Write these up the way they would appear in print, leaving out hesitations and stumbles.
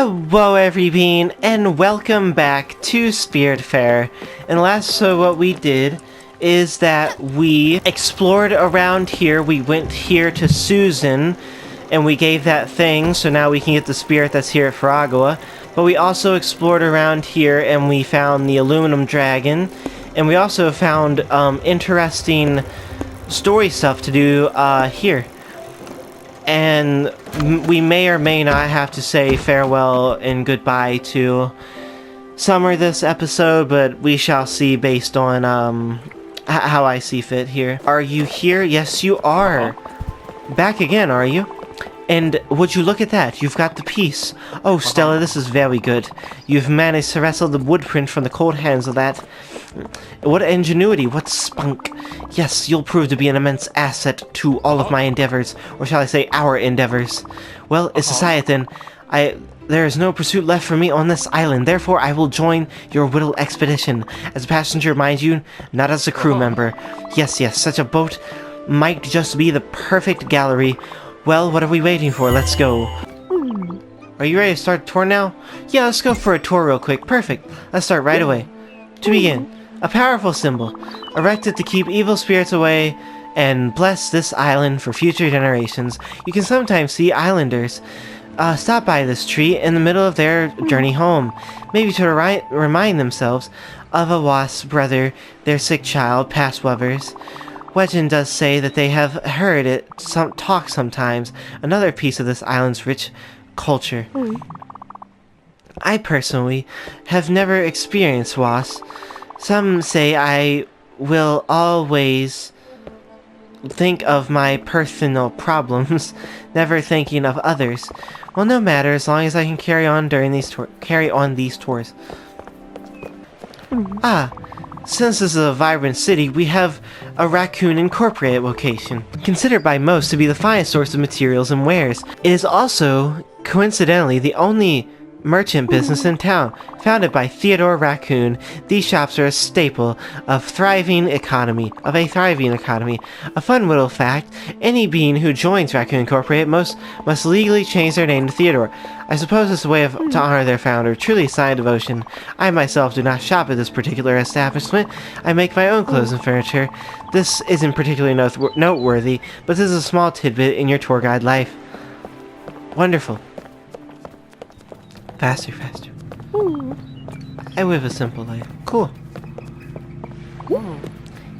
Hello everyone, and welcome back to Spiritfarer. And last what we did is that we explored around here. We went here to Susan, and we gave that thing, so now we can get the spirit that's here at Faragua. But we also explored around here, and we found the aluminum dragon, and we also found interesting story stuff to do here. And we may or may not have to say farewell and goodbye to Summer this episode, but we shall see based on how I see fit here. Are you here? Yes, you are. Back again, are you? And would you look at that? You've got the piece. Oh, Stella, this is very good. You've managed to wrestle the woodprint from the cold hands of that. What ingenuity, what spunk. Yes, you'll prove to be an immense asset to all of my endeavors, or shall I say our endeavors. Well, it's decided then. There is no pursuit left for me on this island, therefore I will join your Whittle expedition. As a passenger, mind you, not as a crew member. Yes, such a boat might just be the perfect gallery. Well, what are we waiting for? Let's go. Are you ready to start the tour now? Yeah, let's go for a tour real quick. Perfect. Let's start right away. To begin, a powerful symbol, erected to keep evil spirits away and bless this island for future generations. You can sometimes see islanders stop by this tree in the middle of their journey home, maybe to remind themselves of a wasp brother, their sick child, past lovers. Legend does say that they have heard it talk sometimes, another piece of this island's rich culture. I personally have never experienced wasps. Some say I will always think of my personal problems, never thinking of others. Well, no matter, as long as I can carry on these tours. Since this is a vibrant city, we have a Raccoon Incorporated location, considered by most to be the finest source of materials and wares. It is also, coincidentally, the only merchant business in town, founded by Theodore Raccoon. These shops are a staple of a thriving economy. A fun little fact, any being who joins Raccoon Incorporated must legally change their name to Theodore. I suppose it's a way to honor their founder, truly a sign of devotion. I myself do not shop at this particular establishment. I make my own clothes and furniture. This isn't particularly noteworthy, but this is a small tidbit in your tour guide life. Wonderful. Faster. I live a simple life. Cool.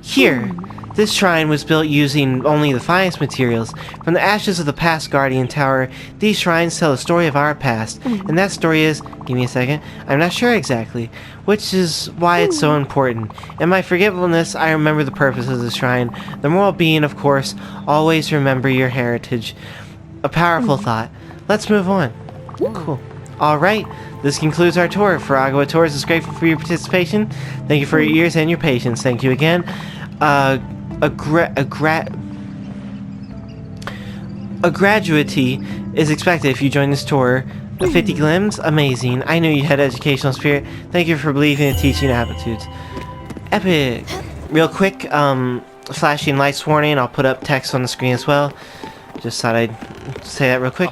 Here, this shrine was built using only the finest materials. From the ashes of the past Guardian Tower, these shrines tell a story of our past. And that story is, give me a second, I'm not sure exactly, which is why it's so important. In my forgetfulness, I remember the purpose of the shrine. The moral being, of course, always remember your heritage. A powerful thought. Let's move on. Cool. Alright, this concludes our tour. Faragua Tours is grateful for your participation. Thank you for your ears and your patience. Thank you again. A gratuity is expected if you join this tour. 50 glims? Amazing. I knew you had educational spirit. Thank you for believing and teaching aptitudes. Epic. Real quick, flashing lights warning. I'll put up text on the screen as well. Just thought I'd say that real quick.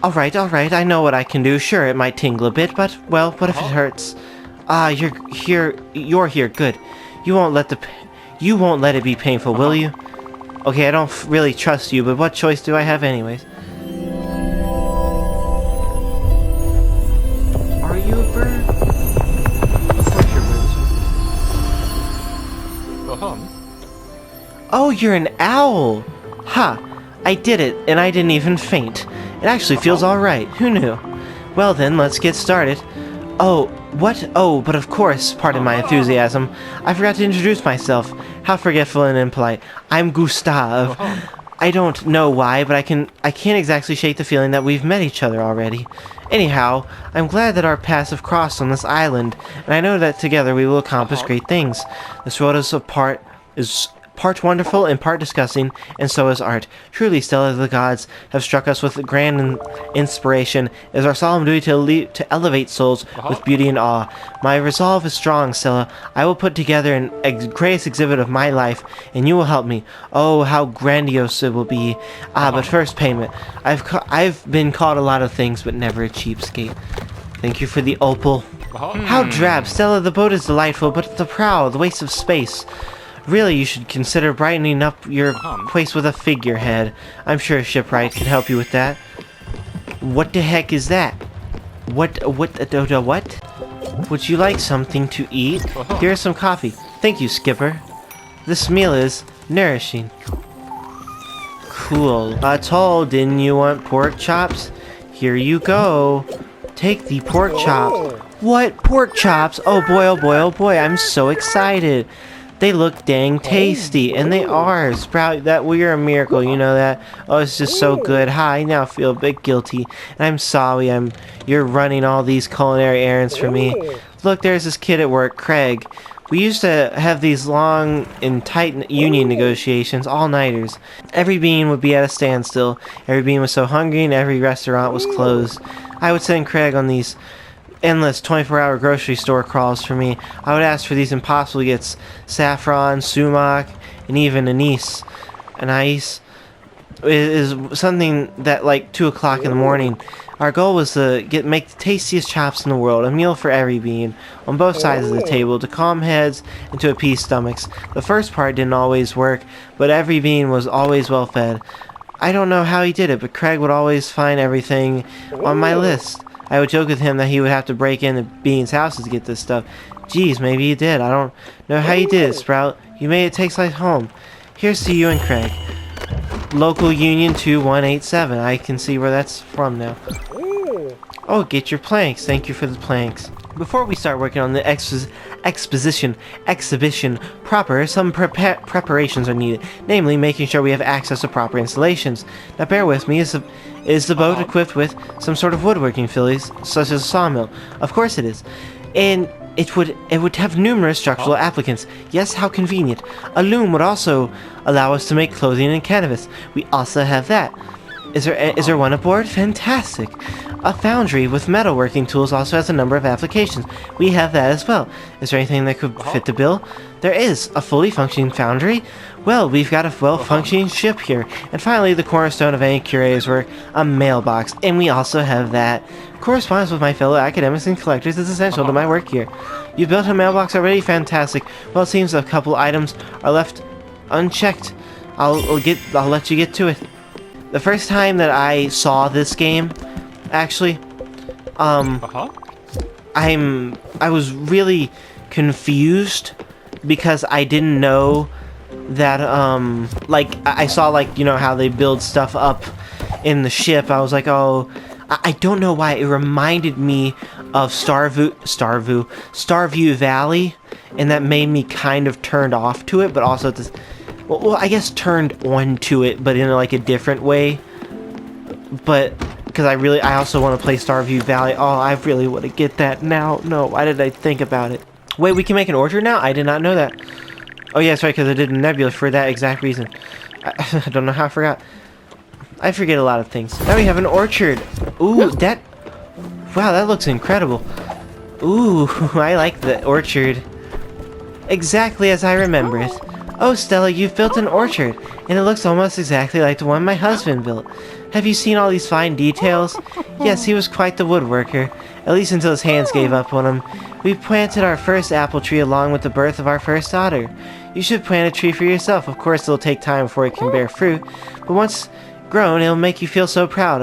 Alright, I know what I can do. Sure, it might tingle a bit, but, well, what if it hurts? You're here, good. You won't let it be painful, will you? Okay, I don't really trust you, but what choice do I have anyways? Are you a bird? Of course you're birds. Oh, you're an owl! Ha! I did it, and I didn't even faint. It actually feels alright. Who knew? Well then, let's get started. Oh, what? Oh, but of course, pardon my enthusiasm. I forgot to introduce myself. How forgetful and impolite. I'm Gustav. I don't know why, but I can't exactly shake the feeling that we've met each other already. Anyhow, I'm glad that our paths have crossed on this island, and I know that together we will accomplish great things. This world is part wonderful and part disgusting, and so is art. Truly, Stella, the gods have struck us with grand inspiration. It is our solemn duty to elevate souls with beauty and awe. My resolve is strong, Stella. I will put together an greatest exhibit of my life, and you will help me. Oh, how grandiose it will be. But first, payment. I've been called a lot of things, but never a cheapskate. Thank you for the opal. How drab. Stella, the boat is delightful, but the prow, the waste of space. Really, you should consider brightening up your place with a figurehead. I'm sure a shipwright can help you with that. What the heck is that? What? Would you like something to eat? Here's some coffee. Thank you, Skipper. This meal is nourishing. Cool. Atul, didn't you want pork chops? Here you go. Take the pork chops. What? Pork chops? Oh boy, oh boy, oh boy. I'm so excited. They look dang tasty, and they are. Sprout, you're a miracle, you know that? Oh, it's just so good. I now feel a bit guilty, and I'm sorry you're running all these culinary errands for me. Look, there's this kid at work, Craig. We used to have these long and tight union negotiations, all-nighters. Every bean would be at a standstill. Every bean was so hungry, and every restaurant was closed. I would send Craig on these endless 24-hour grocery store crawls for me. I would ask for these impossible gets: saffron, sumac, and even anise. Anise is something that, like, 2 o'clock in the morning. Our goal was to make the tastiest chops in the world, a meal for every bean, on both sides of the table, to calm heads and to appease stomachs. The first part didn't always work, but every bean was always well fed. I don't know how he did it, but Craig would always find everything on my list. I would joke with him that he would have to break into Bean's houses to get this stuff. Geez, maybe he did. I don't know how you did it, Sprout. You made it taste like home. Here's to you and Craig. Local Union 2187. I can see where that's from now. Oh, get your planks. Thank you for the planks. Before we start working on the exhibition proper, some preparations are needed, namely making sure we have access to proper installations. Now bear with me, is the boat equipped with some sort of woodworking facilities, such as a sawmill? Of course it is. And it would have numerous structural applicants. Yes, how convenient. A loom would also allow us to make clothing and canvas. We also have that. Is there one aboard? Fantastic. A foundry with metalworking tools also has a number of applications. We have that as well. Is there anything that could fit the bill? There is. A fully functioning foundry? Well, we've got a well-functioning ship here. And finally, the cornerstone of any curator's work, a mailbox. And we also have that. Correspondence with my fellow academics and collectors is essential to my work here. You built a mailbox already? Fantastic. Well, it seems a couple items are left unchecked. I'll let you get to it. The first time that I saw this game, actually, I was really confused because I didn't know that, like, I saw, like, you know, how they build stuff up in the ship. I was like, oh, I don't know why. It reminded me of Starview Valley, and that made me kind of turned off to it, but also at this... Well, I guess turned on to it, but in like a different way. But because I also want to play Starview Valley. Oh, I really want to get that now. No, why did I think about it? Wait, we can make an orchard now? I did not know that. Oh yeah, that's right, because I did a nebula for that exact reason. I don't know how I forgot. I forget a lot of things. Now we have an orchard. Ooh, that... Wow, that looks incredible. Ooh, I like the orchard. Exactly as I remember it. Oh, Stella, you've built an orchard, and it looks almost exactly like the one my husband built. Have you seen all these fine details? Yes, he was quite the woodworker, at least until his hands gave up on him. We planted our first apple tree along with the birth of our first daughter. You should plant a tree for yourself. Of course, it'll take time before it can bear fruit, but once grown, it'll make you feel so proud.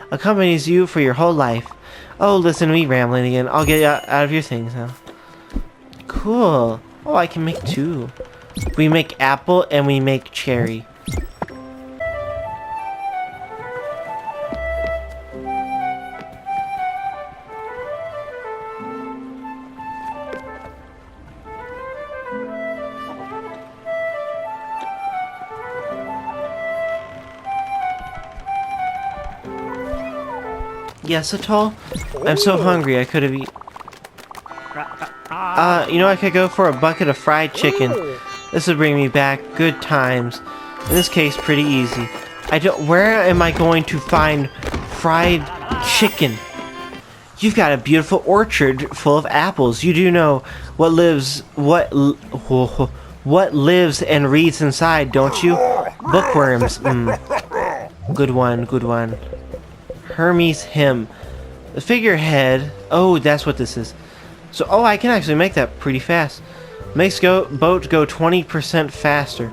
Accompanies you for your whole life. Oh, listen to me rambling again. I'll get you out of your things now. Cool. Oh, I can make two. We make apple and we make cherry. Yes, Atul? I'm so hungry I could have eaten... you know, I could go for a bucket of fried chicken. This would bring me back good times. In this case, pretty easy. Where am I going to find fried chicken? You've got a beautiful orchard full of apples. You do know what lives and reads inside, don't you? Bookworms. Good one, good one. Hermes hymn. The figurehead. Oh, that's what this is. So, I can actually make that pretty fast. Makes boat go 20% faster.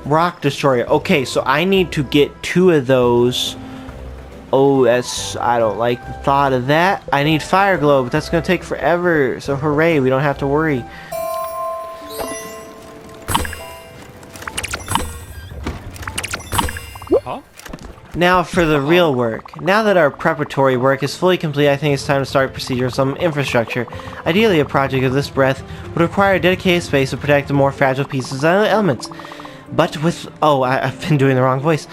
Rock destroyer. Okay, so I need to get 2 of those. Oh, I don't like the thought of that. I need fire glow, but that's gonna take forever. So hooray, we don't have to worry. Now for the real work. Now that our preparatory work is fully complete, I think it's time to start procedure of some infrastructure. Ideally, a project of this breadth would require a dedicated space to protect the more fragile pieces and elements. But with... I've been doing the wrong voice.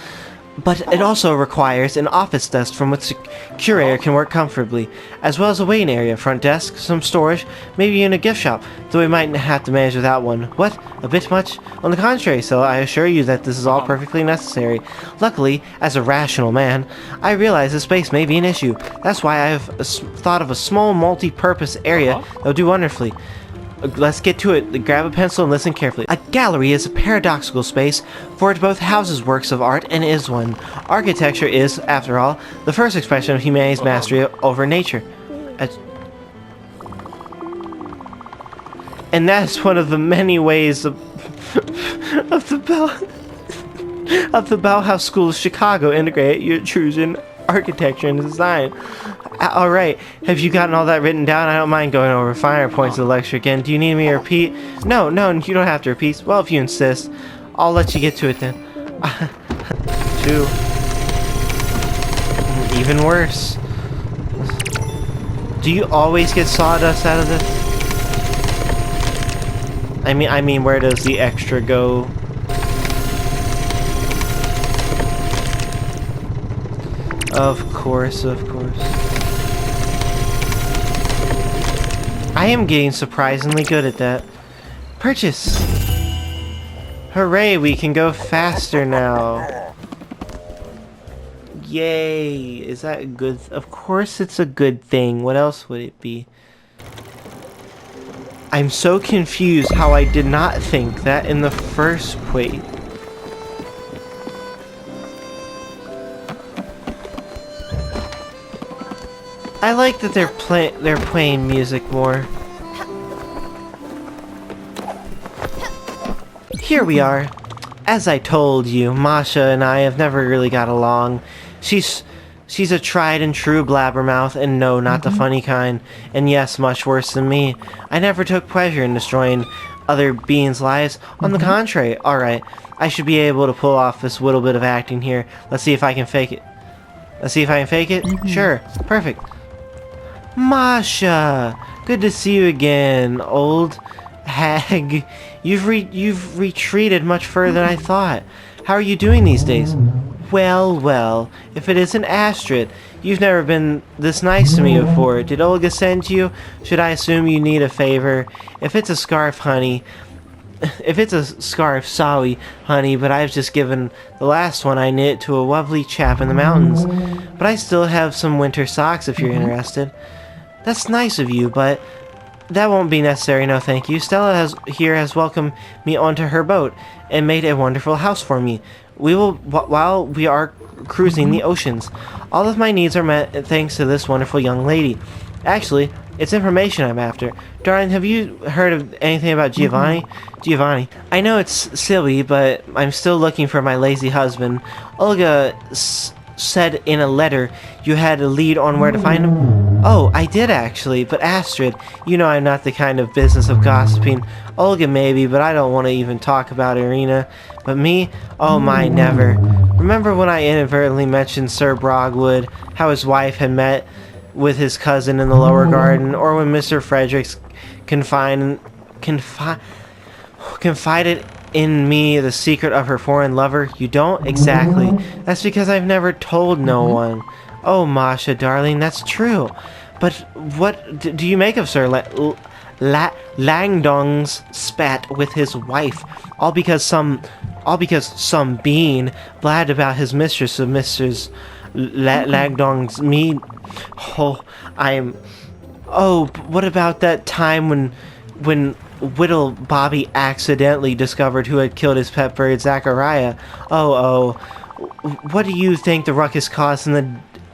But it also requires an office desk from which the curator can work comfortably, as well as a waiting area, front desk, some storage, maybe even a gift shop, though we might have to manage without one. What? A bit much? On the contrary, so I assure you that this is all perfectly necessary. Luckily, as a rational man, I realize the space may be an issue. That's why I have thought of a small multi-purpose area that will do wonderfully. Let's get to it. Grab a pencil and listen carefully. A gallery is a paradoxical space, for it both houses works of art and is one. Architecture is, after all, the first expression of humanity's mastery over nature. And that's one of the many ways of the Bauhaus School of Chicago integrate your choosing architecture and design. Alright, have you gotten all that written down? I don't mind going over finer points of the lecture again. Do you need me to repeat? No, you don't have to repeat. Well, if you insist, I'll let you get to it then. 2. Even worse. Do you always get sawdust out of this? I mean, where does the extra go? Of course. I am getting surprisingly good at that. Purchase! Hooray, we can go faster now. Yay! Is that good? Of course it's a good thing. What else would it be? I'm so confused how I did not think that in the first place. I like that they're playing music more. Here we are. As I told you, Marsha and I have never really got along. She's a tried and true blabbermouth, and no, not the funny kind. And yes, much worse than me. I never took pleasure in destroying other beings' lives. On the contrary, alright, I should be able to pull off this little bit of acting here. Let's see if I can fake it. Sure, perfect. Marsha! Good to see you again, old hag. You've retreated much further than I thought. How are you doing these days? Well, if it isn't Astrid. You've never been this nice to me before. Did Olga send you? Should I assume you need a favor? If it's a scarf, sorry, honey, but I've just given the last one I knit to a lovely chap in the mountains. But I still have some winter socks if you're interested. That's nice of you, but that won't be necessary, no thank you. Stella has welcomed me onto her boat and made a wonderful house for me. While we are cruising the oceans. All of my needs are met thanks to this wonderful young lady. Actually, it's information I'm after. Darling, have you heard of anything about Giovanni? Giovanni. I know it's silly, but I'm still looking for my lazy husband. Olga said in a letter you had a lead on where to find him. Oh, I did actually, but Astrid, you know I'm not the kind of business of gossiping. Olga maybe, but I don't want to even talk about Irina. But me? Oh my, never. Remember when I inadvertently mentioned Sir Brogwood, how his wife had met with his cousin in the lower garden, or when Mr. Fredericks confided in me the secret of her foreign lover? You don't? Exactly. That's because I've never told no one. Oh, Marsha, darling, that's true. But what do you make of Sir Langdongs spat with his wife, all because some bean blabbed about his mistress of Mrs. Langdong's mean. What about that time when Whittle Bobby accidentally discovered who had killed his pet bird Zachariah? What do you think the ruckus caused in the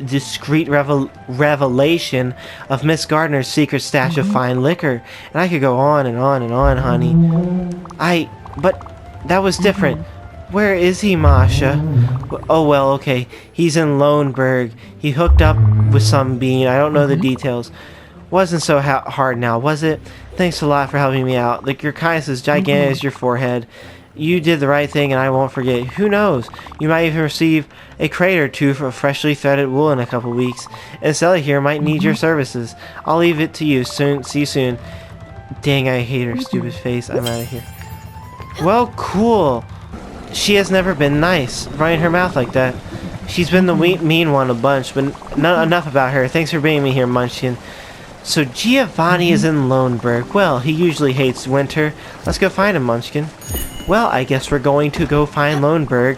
discreet revelation of Miss Gardner's secret stash of fine liquor? And I could go on and on and on, honey. But that was different. Where is he, Marsha? Oh, well, okay. He's in Loneburg. He hooked up with some bean. I don't know the details. Wasn't so hard now, was it? Thanks a lot for helping me out. Like, your kindness is gigantic as your forehead. You did the right thing, and I won't forget. Who knows? You might even receive a crate or two for freshly threaded wool in a couple weeks. And Stella here might need your services. I'll leave it to you soon. See you soon. Dang, I hate her stupid face. I'm out of here. Well, cool. She has never been nice, running her mouth like that. She's been the mean one a bunch, but enough about her. Thanks for bringing me here, Munchkin. So Giovanni is in Loneburg. Well, he usually hates winter. Let's go find him, Munchkin. Well, I guess we're going to go find Loneburg.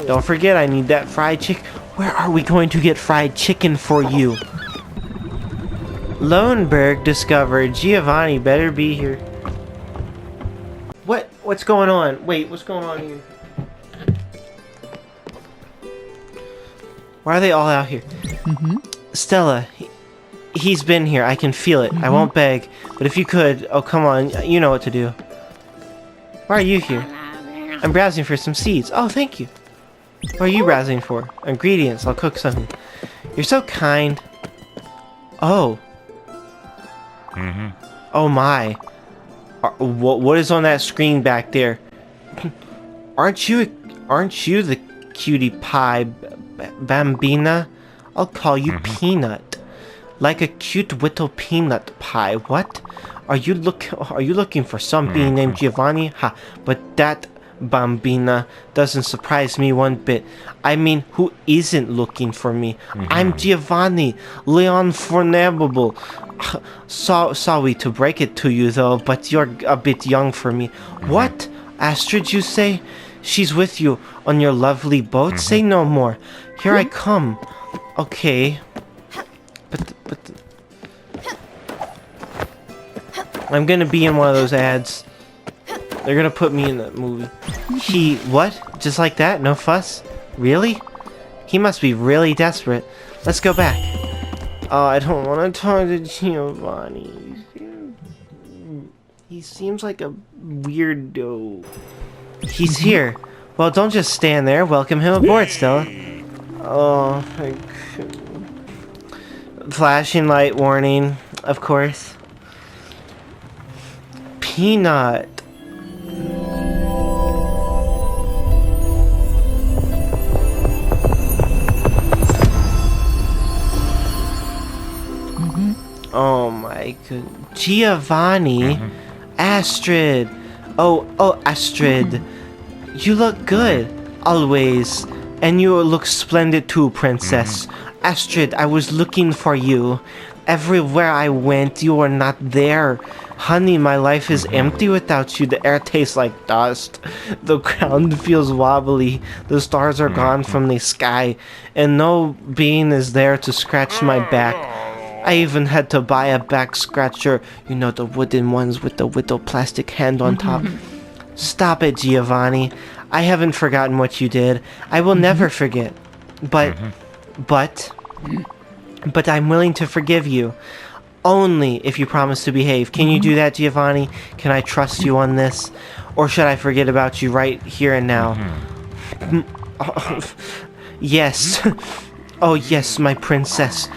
Don't forget, I need that fried chicken. Where are we going to get fried chicken for you? Loneburg discovered. Giovanni better be here. What's going on? Wait, what's going on here? Why are they all out here? Stella, he's been here. I can feel it. I won't beg, but if you could, oh come on, you know what to do. Why are you here? I'm browsing for some seeds. Oh, thank you. What are you browsing for? Ingredients. I'll cook something. You're so kind. Oh. Oh my. What is on that screen back there? Aren't you the cutie pie bambina? I'll call you Peanut. Like a cute little peanut pie. What? Are you looking for somebody named Giovanni? Ha, but that bambina doesn't surprise me one bit. I mean, who isn't looking for me? I'm Giovanni, Leon Fornable. Sorry to break it to you though, but you're a bit young for me. What? Astrid, you say? She's with you on your lovely boat? Say no more. Here I come. Okay. But I'm gonna be in one of those ads. They're gonna put me in that movie. What? Just like that? No fuss? Really? He must be really desperate. Let's go back. Oh, I don't want to talk to Giovanni. He seems like a weirdo. He's here. Well, don't just stand there. Welcome him aboard, Stella. Oh, flashing light warning, of course. Peanut. Oh my god. Giovanni. Astrid. Oh, Astrid. You look good. Always. And you look splendid too, princess. Astrid, I was looking for you. Everywhere I went, you were not there. Honey, my life is empty without you. The air tastes like dust. The ground feels wobbly. The stars are gone from the sky. And no being is there to scratch my back. I even had to buy a back scratcher. You know, the wooden ones with the little plastic hand on top. Stop it, Giovanni. I haven't forgotten what you did. I will never forget. But I'm willing to forgive you. Only if you promise to behave. Can you do that, Giovanni? Can I trust you on this? Or should I forget about you right here and now? Yes. Oh, yes, my princess.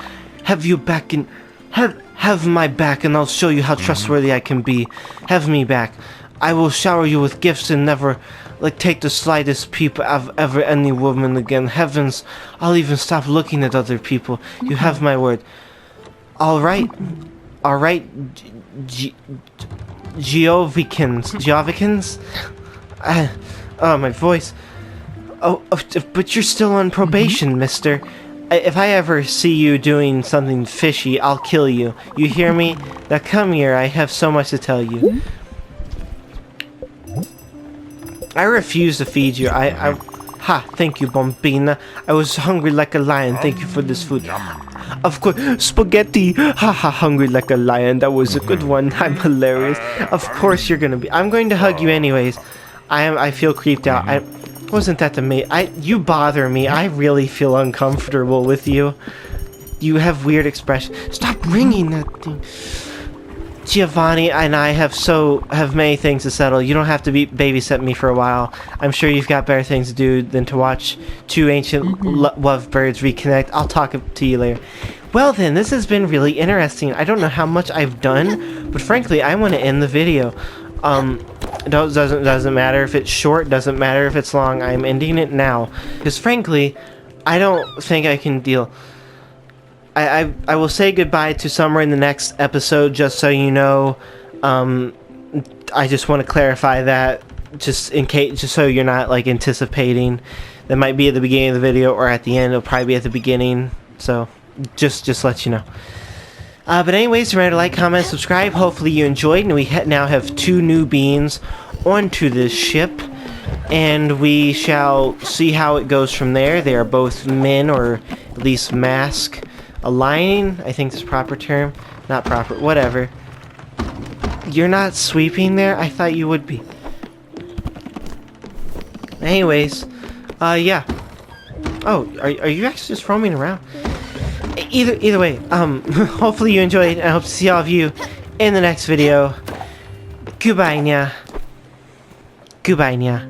Have you back and... Have my back and I'll show you how trustworthy I can be. Have me back. I will shower you with gifts and never... take the slightest peep of ever any woman again. Heavens, I'll even stop looking at other people. You have my word. Alright, Geovicans? Oh, my voice. Oh, but you're still on probation, mister. If I ever see you doing something fishy, I'll kill you. You hear me? Now come here, I have so much to tell you. I refuse to feed you. Ha, thank you, Bombina. I was hungry like a lion. Thank you for this food. Of course, spaghetti. Ha ha, hungry like a lion. That was a good one. I'm hilarious. Of course you're gonna be. I'm going to hug you anyways. I feel creeped out. Wasn't that the mate? You bother me. I really feel uncomfortable with you. You have weird expression. Stop ringing that thing. Giovanni and I have many things to settle. You don't have to babysit me for a while. I'm sure you've got better things to do than to watch two ancient lovebirds reconnect. I'll talk to you later. Well then, this has been really interesting. I don't know how much I've done, but frankly, I want to end the video. Doesn't matter if it's short, doesn't matter if it's long. I'm ending it now because frankly, I don't think I can deal. I will say goodbye to Summer in the next episode, just so you know. I just want to clarify that, just in case, just so you're not like anticipating. That might be at the beginning of the video or at the end. It'll probably be at the beginning. So just let you know. But anyways, remember to like, comment, subscribe. Hopefully you enjoyed, and we now have 2 new beings onto this ship, and we shall see how it goes from there. They are both men, or at least mask. Aligning, I think is the proper term. Not proper, whatever. You're not sweeping there? I thought you would be. Anyways, yeah. Oh, are you actually just roaming around? Either way, hopefully you enjoyed, and I hope to see all of you in the next video. Goodbye, nya. Goodbye, nya.